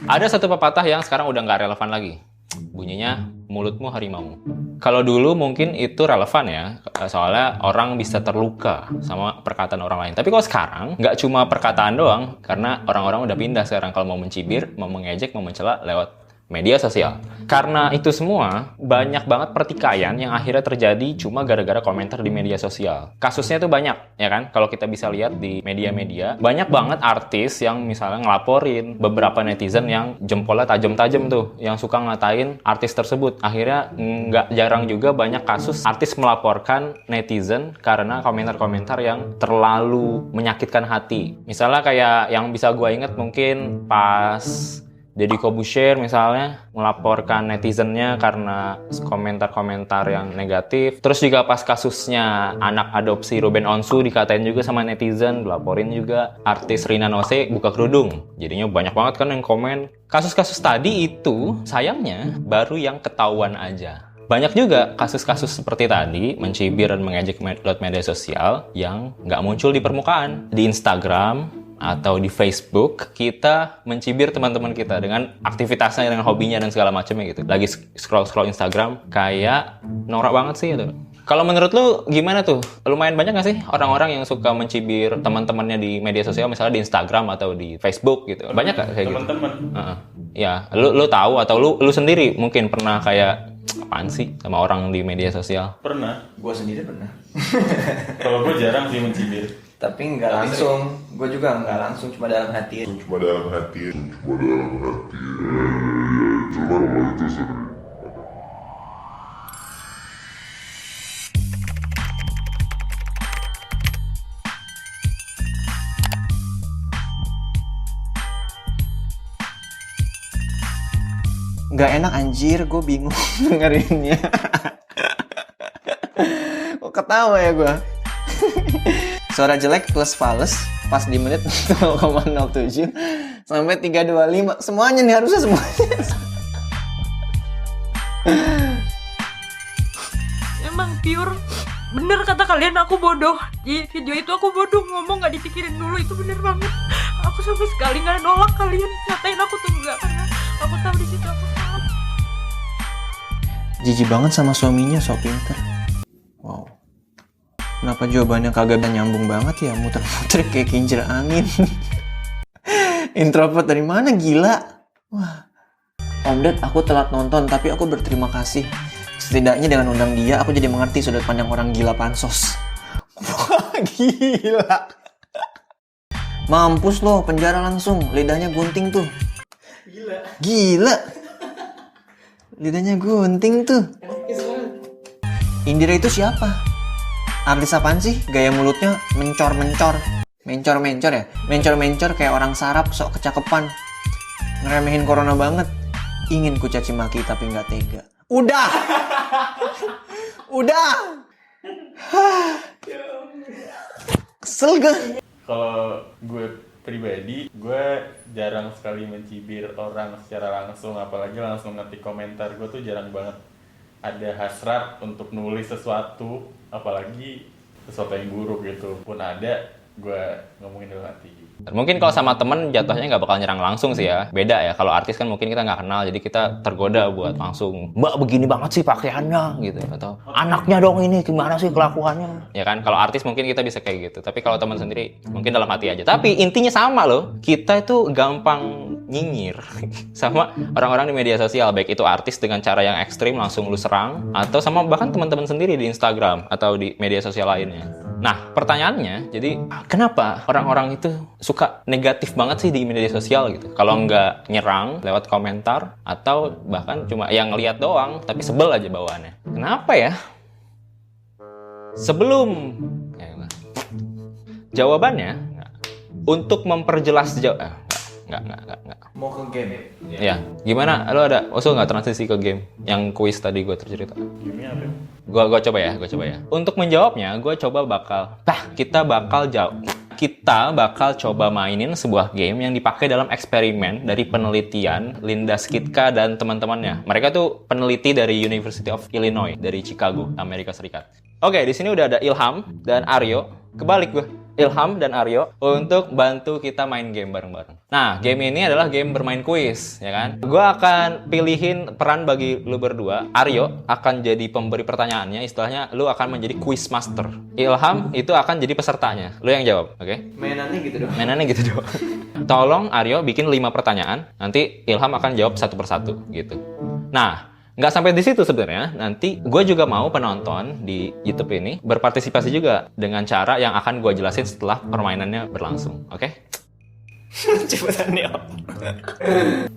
Ada satu pepatah yang sekarang udah nggak relevan lagi. Bunyinya, mulutmu harimau. Kalau dulu mungkin itu relevan ya, soalnya orang bisa terluka sama perkataan orang lain. Tapi kalau sekarang, nggak cuma perkataan doang, karena orang-orang udah pindah sekarang kalau mau mencibir, mau mengejek, mau mencela lewat media sosial. Karena itu semua, banyak banget pertikaian yang akhirnya terjadi cuma gara-gara komentar di media sosial. Kasusnya tuh banyak, ya kan? Kalau kita bisa lihat di media-media, banyak banget artis yang misalnya ngelaporin beberapa netizen yang jempolnya tajam-tajam tuh, yang suka ngatain artis tersebut. Akhirnya nggak jarang juga banyak kasus artis melaporkan netizen karena komentar-komentar yang terlalu menyakitkan hati. Misalnya kayak yang bisa gue inget mungkin pas Deddy Corbuzier misalnya melaporkan netizennya karena komentar-komentar yang negatif. Terus juga pas kasusnya anak adopsi Ruben Onsu dikatain juga sama netizen, dilaporin juga artis Rina Nose buka kerudung. Jadinya banyak banget kan yang komen. Kasus-kasus tadi itu sayangnya baru yang ketahuan aja. Banyak juga kasus-kasus seperti tadi, mencibir dan mengejek lewat media sosial yang nggak muncul di permukaan. Di Instagram atau di Facebook, kita mencibir teman-teman kita dengan aktivitasnya, dengan hobinya dan segala macamnya gitu. Lagi scroll-scroll Instagram, kayak norak banget sih itu. Kalau menurut lu gimana tuh? Lumayan banyak nggak sih orang-orang yang suka mencibir teman-temannya di media sosial, misalnya di Instagram atau di Facebook gitu? Banyak nggak kayak teman-teman? Gitu? Ya, lu tahu atau lu sendiri mungkin pernah kayak apaan sih sama orang di media sosial? Pernah. Gue sendiri pernah. Kalau gue jarang sih mencibir. Tapi nggak langsung. Gue juga nggak langsung, cuma dalam hati. Nggak enak anjir, gue bingung dengerinnya. Kok ketawa ya gue? Suara jelek plus fals pas di menit 0,07 sampai 325. Semuanya nih, harusnya semuanya. Emang pure bener kata kalian, aku bodoh. Di video itu aku bodoh, ngomong gak dipikirin dulu. Itu bener banget. Aku sampai sekali gak nolak kalian, ngatain aku tuh enggak, karena aku tahu di situ aku salah. Jijik banget sama suaminya, so pinter. Wow. Kenapa jawabannya kagak nyambung banget ya, muter-muter kayak kincir angin. Introvert dari mana, gila? Wah. Om Ded, aku telat nonton, tapi aku berterima kasih. Setidaknya dengan undang dia, aku jadi mengerti sudut pandang orang gila pansos. Wah, gila. Mampus loh, penjara langsung. Lidahnya gunting tuh. Gila. Lidahnya gunting tuh. Indira itu siapa? Artis apaan sih? Gaya mulutnya mencor-mencor. Mencor-mencor ya? Mencor-mencor kayak orang sarap, sok kecakepan. Ngeremehin corona banget. Ingin ku caci maki tapi nggak tega. Udah! Udah! Kesel gak? Kalau gue pribadi, gue jarang sekali mencibir orang secara langsung, apalagi langsung ngetik komentar. Gue tuh jarang banget ada hasrat untuk nulis sesuatu, apalagi sesuatu yang buruk gitu. Pun ada, gue ngomongin dalam hati. Mungkin kalau sama temen jatuhnya nggak bakal nyerang langsung sih ya. Beda ya, kalau artis kan mungkin kita nggak kenal, jadi kita tergoda buat langsung, "Mbak begini banget sih pakaiannya," gitu. Atau, "Anaknya dong ini, gimana sih kelakuannya?" Ya kan, kalau artis mungkin kita bisa kayak gitu. Tapi kalau teman sendiri, mungkin dalam hati aja. Tapi intinya sama loh, kita itu gampang nyinyir sama orang-orang di media sosial. Baik itu artis dengan cara yang ekstrim, langsung lu serang, atau sama bahkan teman-teman sendiri di Instagram atau di media sosial lainnya. Nah, pertanyaannya, jadi kenapa orang-orang itu suka negatif banget sih di media sosial gitu? Kalau nggak nyerang lewat komentar, atau bahkan cuma yang ngeliat doang, tapi sebel aja bawaannya. Kenapa ya? Sebelum jawabannya, untuk memperjelas Nggak. Mau ke game? Ya, gimana? Lo ada Oso nggak transisi ke game? Yang kuis tadi gue tercerita. Gimana apa? Gue coba ya. Untuk menjawabnya, kita bakal coba mainin sebuah game yang dipakai dalam eksperimen dari penelitian Linda Skitka dan teman-temannya. Mereka tuh peneliti dari University of Illinois dari Chicago, Amerika Serikat. Oke, di sini udah ada Ilham dan Aryo. Kebalik gue. Ilham dan Aryo untuk bantu kita main game bareng-bareng. Nah, game ini adalah game bermain kuis, ya kan? Gue akan pilihin peran bagi lu berdua. Aryo akan jadi pemberi pertanyaannya, istilahnya lu akan menjadi quiz master. Ilham itu akan jadi pesertanya. Lu yang jawab, oke? Mainannya gitu dong. Mainannya gitu doang. Tolong Aryo bikin 5 pertanyaan, nanti Ilham akan jawab satu persatu gitu. Nah, nggak sampai di situ sebenarnya. Nanti gue juga mau penonton di YouTube ini berpartisipasi juga dengan cara yang akan gue jelasin setelah permainannya berlangsung. Oke? Cepetan nih.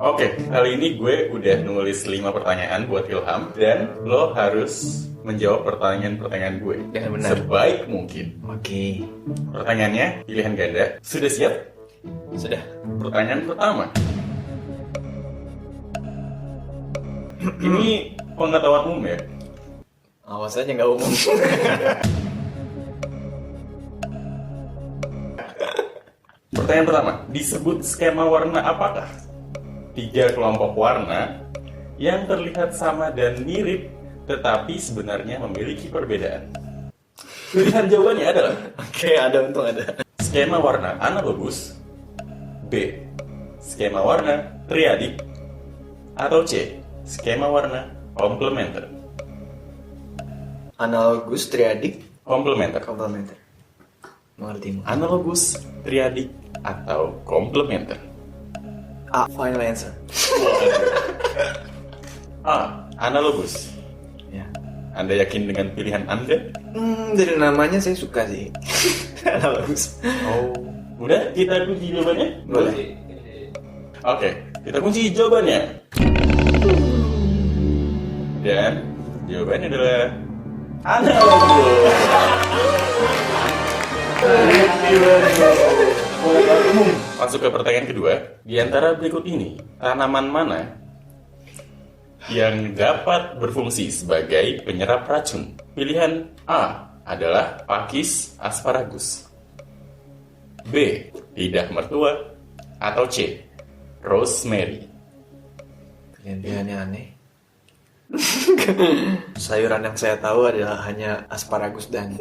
Oke, kali ini gue udah nulis 5 pertanyaan buat Ilham dan lo harus menjawab pertanyaan-pertanyaan gue Dengan benar. sebaik mungkin. Oke. Pertanyaannya pilihan ganda. Sudah siap? Sudah. Pertanyaan pertama. Ini pengetahuan umum ya. Awas aja nggak umum. Pertanyaan pertama, disebut skema warna apakah? 3 kelompok warna yang terlihat sama dan mirip, tetapi sebenarnya memiliki perbedaan. Pilihan jawabannya adalah Oke, ada untung ada. skema warna analogus, B, skema warna triadik, atau C, skema warna komplementer. Analogus, triadik, Komplementer. komplementer. Mengerti. Analogus, triadik, atau komplementer. A, final answer. A, analogus. Ya. Anda yakin dengan pilihan Anda? Dari namanya saya suka sih. Analogus. Oh, udah kita kunci jawabannya? Boleh. Oke, kita kunci jawabannya. Dan jawabannya adalah analogus. Masuk ke pertanyaan kedua. Di antara berikut ini, tanaman mana yang dapat berfungsi sebagai penyerap racun? Pilihan A adalah pakis asparagus, B, lidah mertua, atau C, rosemary. Pilihan-pilihannya aneh. Sayuran yang saya tahu adalah hanya asparagus dan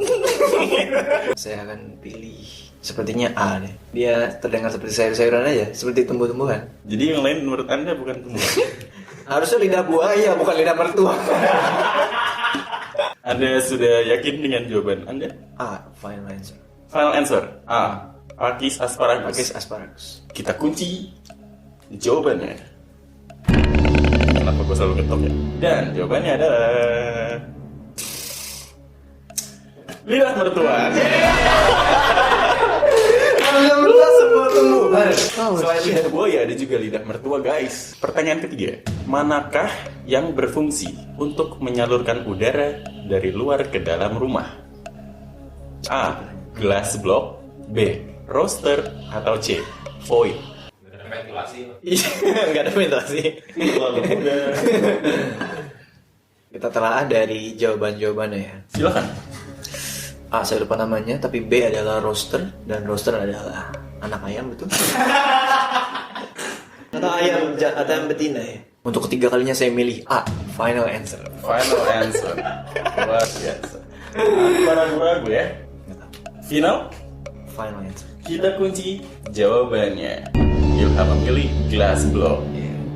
saya akan pilih sepertinya A deh. Dia terdengar seperti sayur-sayuran aja, seperti tumbuh-tumbuhan. Jadi yang lain menurut Anda bukan tumbuhan? Harusnya lidah buaya, bukan lidah mertua. Anda sudah yakin dengan jawaban Anda? A, final answer. Final answer A, pakis asparagus. Pakis asparagus. Kita kunci jawabannya. Kenapa gue selalu ketok ya? Dan jawabannya adalah lidah mertua. Lidah mertua sebuah tumbuhan. Selain lidah buaya ada juga lidah mertua guys. Pertanyaan ketiga, manakah yang berfungsi untuk menyalurkan udara dari luar ke dalam rumah? A, glass block, B, roaster, atau C, void? Nggak ada ventilasi. Kita telah dari jawaban-jawabannya ya. Silakan. A, saya lupa namanya, tapi B adalah roaster dan roaster adalah anak ayam, betul? Atau ayam betina ya. Untuk ketiga kalinya saya milih A, final answer. Final answer. Luar biasa. Aku ragu-ragu ya. Final? Final answer. Kita kunci jawabannya. Ilham memilih glass block.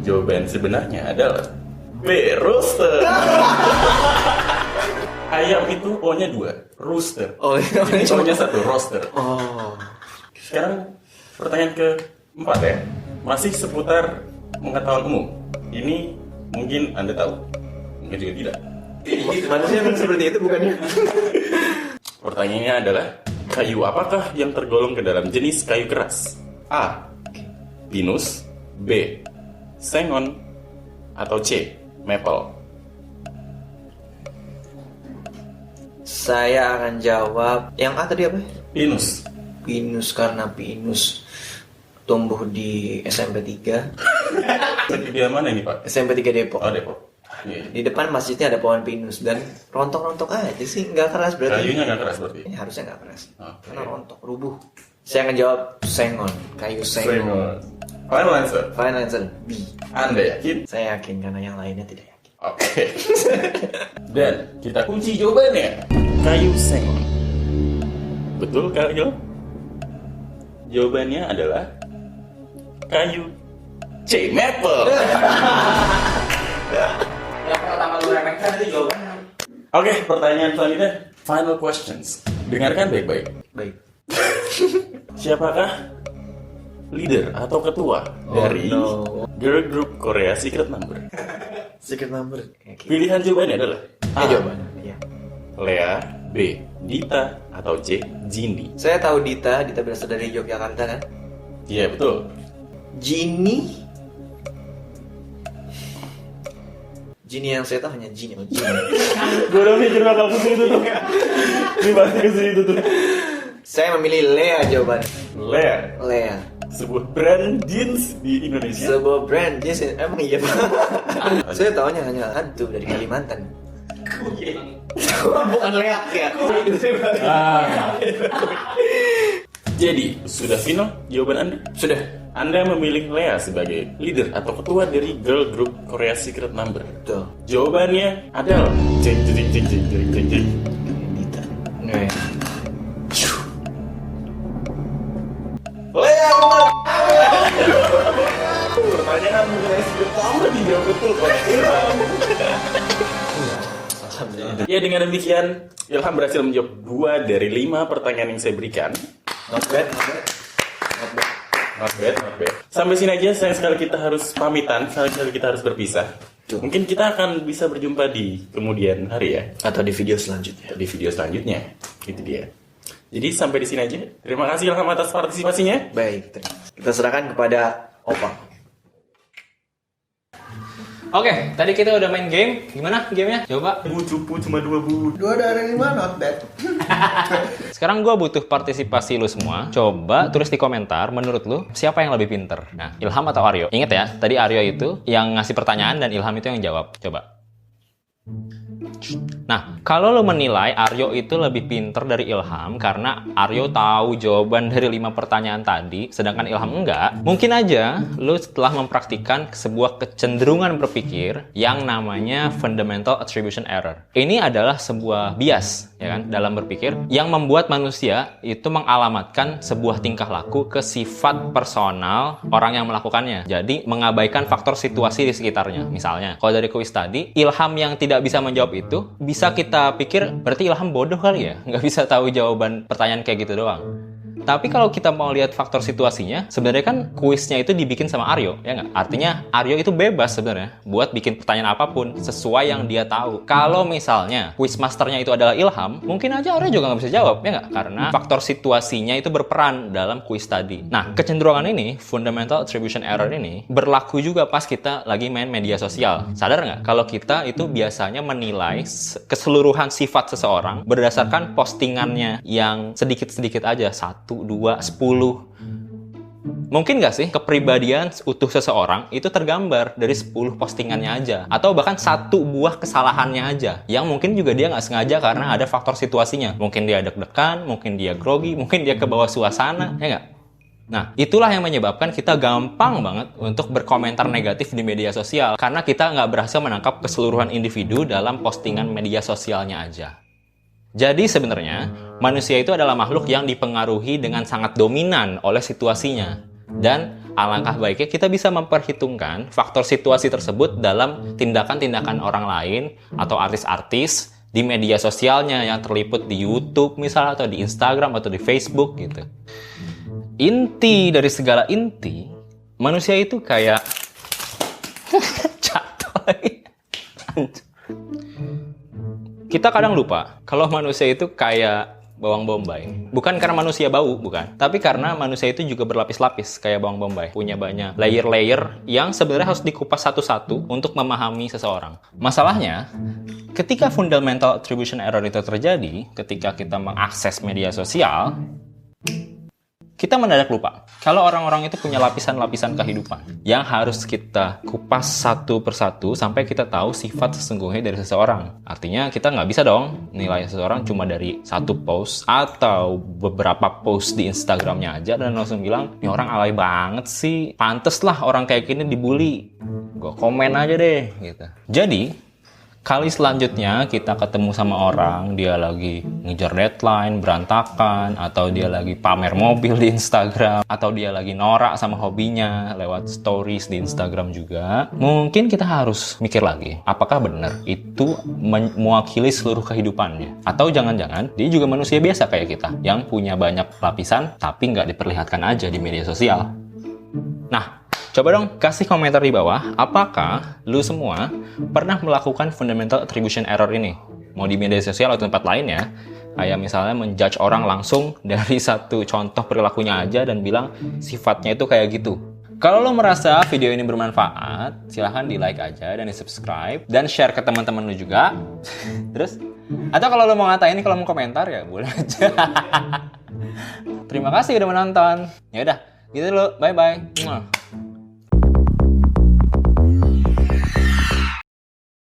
Jawaban sebenarnya adalah B, roaster. Ayam itu O-nya 2, rooster. Oh, O-nya 1, roaster. Oh. Sekarang pertanyaan keempat ya. Masih seputar pengetahuan umum. Ini mungkin Anda tahu, mungkin juga tidak. Manusia memang seperti itu bukannya? Pertanyaannya adalah, kayu apakah yang tergolong ke dalam jenis kayu keras? A, pinus, B, sengon, atau C, maple? Saya akan jawab yang A tadi apa? Pinus. Pinus, karena pinus tumbuh di SMP 3. Di mana ini Pak? SMP 3 Depok. Oh Depok. Iya. Di depan masjidnya ada pohon pinus dan rontok-rontok aja sih, nggak keras berarti. Kayunya nggak keras berarti? Ya, harusnya nggak keras. Oke. Karena rontok, rubuh. Saya akan jawab sengon, kayu sengon. Sengon. Final answer. Final answer B. Anda yakin? Saya yakin karena yang lainnya tidak yakin. Oke. Dan kita kunci jawabannya. Kayu sengon. Betul kali lo? Jawabannya adalah kayu C. Maple. Yang pertama lu remehkan itu jawabannya. Oke, pertanyaan selanjutnya. Final questions. Dengarkan baik-baik. Baik. Siapakah leader atau ketua dari girl group Korea Secret Number? Secret number. Pilihan jawabannya adalah A. Jawabannya. Iya. Lea, B. Dita, atau C. Jinny. Saya tahu Dita berasal dari Yogyakarta kan? Iya, betul. Jinny yang saya tahu hanya Jinny. Gue udah mikir bakal ke situ tuh. Ini pasti ke situ tuh. Saya memilih Lea jawabannya. Lea. Sebuah brand jeans di Indonesia. Sebuah brand jeans emang iya Pak. Saya tahunya hanya hantu dari Kalimantan. Bukan Lea ya. Jadi, sudah final jawaban Anda? Sudah. Anda memilih Lea sebagai leader atau ketua dari girl group Korea Secret Number. Betul. Jawabannya adalah jeng. Dita. Lea. Lea benar. Pertanyaan mengenai Secret Number dijawab betul oleh Ilham. Ya, dengan demikian Ilham berhasil menjawab 2 dari 5 pertanyaan yang saya berikan. Not bad. Not bad. Sampai sini aja, sayang sekali kita harus pamitan, sayang sekali kita harus berpisah. Mungkin kita akan bisa berjumpa di kemudian hari ya. Atau di video selanjutnya. Di video selanjutnya. Itu dia. Jadi sampai di sini aja. Terima kasih Ilham atas partisipasinya. Baik, kita serahkan kepada Opang. Oke, tadi kita udah main game. Gimana gamenya? Coba. Cupu cuma 2 bu. 2 dari 5 not bad. Sekarang gue butuh partisipasi lu semua. Coba tulis di komentar, menurut lu siapa yang lebih pinter? Nah, Ilham atau Aryo? Ingat ya, tadi Aryo itu yang ngasih pertanyaan dan Ilham itu yang jawab. Coba. Nah, kalau lo menilai Aryo itu lebih pinter dari Ilham karena Aryo tahu jawaban dari 5 pertanyaan tadi, sedangkan Ilham enggak, mungkin aja lo setelah mempraktikkan sebuah kecenderungan berpikir yang namanya fundamental attribution error. Ini adalah sebuah bias, ya kan, dalam berpikir yang membuat manusia itu mengalamatkan sebuah tingkah laku ke sifat personal orang yang melakukannya. Jadi, mengabaikan faktor situasi di sekitarnya. Misalnya, kalau dari kuis tadi, Ilham yang tidak bisa menjawab itu bisa kita pikir berarti Ilham bodoh kali ya, nggak bisa tahu jawaban pertanyaan kayak gitu doang. Tapi kalau kita mau lihat faktor situasinya, sebenarnya kan kuisnya itu dibikin sama Aryo, ya nggak? Artinya Aryo itu bebas sebenarnya buat bikin pertanyaan apapun sesuai yang dia tahu. Kalau misalnya kuis masternya itu adalah Ilham, mungkin aja Aryo juga nggak bisa jawab, ya nggak? Karena faktor situasinya itu berperan dalam kuis tadi. Nah, kecenderungan ini, fundamental attribution error ini, berlaku juga pas kita lagi main media sosial. Sadar nggak? Kalau kita itu biasanya menilai keseluruhan sifat seseorang berdasarkan postingannya yang sedikit-sedikit aja, 1, 2, 10. Mungkin nggak sih kepribadian utuh seseorang itu tergambar dari 10 postingannya aja, atau bahkan 1 buah kesalahannya aja yang mungkin juga dia nggak sengaja karena ada faktor situasinya. Mungkin dia deg-degan, mungkin dia grogi, mungkin dia ke bawah suasana, ya nggak? Nah, itulah yang menyebabkan kita gampang banget untuk berkomentar negatif di media sosial karena kita nggak berhasil menangkap keseluruhan individu dalam postingan media sosialnya aja. Jadi sebenarnya, manusia itu adalah makhluk yang dipengaruhi dengan sangat dominan oleh situasinya. Dan alangkah baiknya kita bisa memperhitungkan faktor situasi tersebut dalam tindakan-tindakan orang lain atau artis-artis di media sosialnya yang terliput di YouTube misalnya, atau di Instagram atau di Facebook gitu. Inti dari segala inti, manusia itu kayak jatuh lagi. Kita kadang lupa kalau manusia itu kayak bawang bombay. Bukan karena manusia bau, bukan. Tapi karena manusia itu juga berlapis-lapis kayak bawang bombay. Punya banyak layer-layer yang sebenarnya harus dikupas satu-satu untuk memahami seseorang. Masalahnya, ketika fundamental attribution error itu terjadi, ketika kita mengakses media sosial, kita mendadak lupa kalau orang-orang itu punya lapisan-lapisan kehidupan yang harus kita kupas satu persatu sampai kita tahu sifat sesungguhnya dari seseorang. Artinya kita nggak bisa dong nilai seseorang cuma dari 1 post atau beberapa post di Instagramnya aja dan langsung bilang, ini orang alay banget sih, pantes lah orang kayak gini dibully, gue komen aja deh gitu. Jadi Kali selanjutnya kita ketemu sama orang, dia lagi ngejar deadline, berantakan, atau dia lagi pamer mobil di Instagram, atau dia lagi norak sama hobinya lewat stories di Instagram juga. Mungkin kita harus mikir lagi, apakah benar itu mewakili seluruh kehidupannya? Atau jangan-jangan dia juga manusia biasa kayak kita, yang punya banyak lapisan, tapi nggak diperlihatkan aja di media sosial. Nah, coba dong kasih komentar di bawah, apakah lu semua pernah melakukan fundamental attribution error ini? Mau di media sosial atau tempat lain ya. Kayak misalnya menjudge orang langsung dari satu contoh perilakunya aja dan bilang sifatnya itu kayak gitu. Kalau lo merasa video ini bermanfaat, silahkan di like aja dan di subscribe dan share ke teman-teman lu juga. Terus, atau kalau lo mau ngatain, kalau mau komentar ya boleh aja. Terima kasih udah menonton. Ya udah, gitu dulu. Bye bye.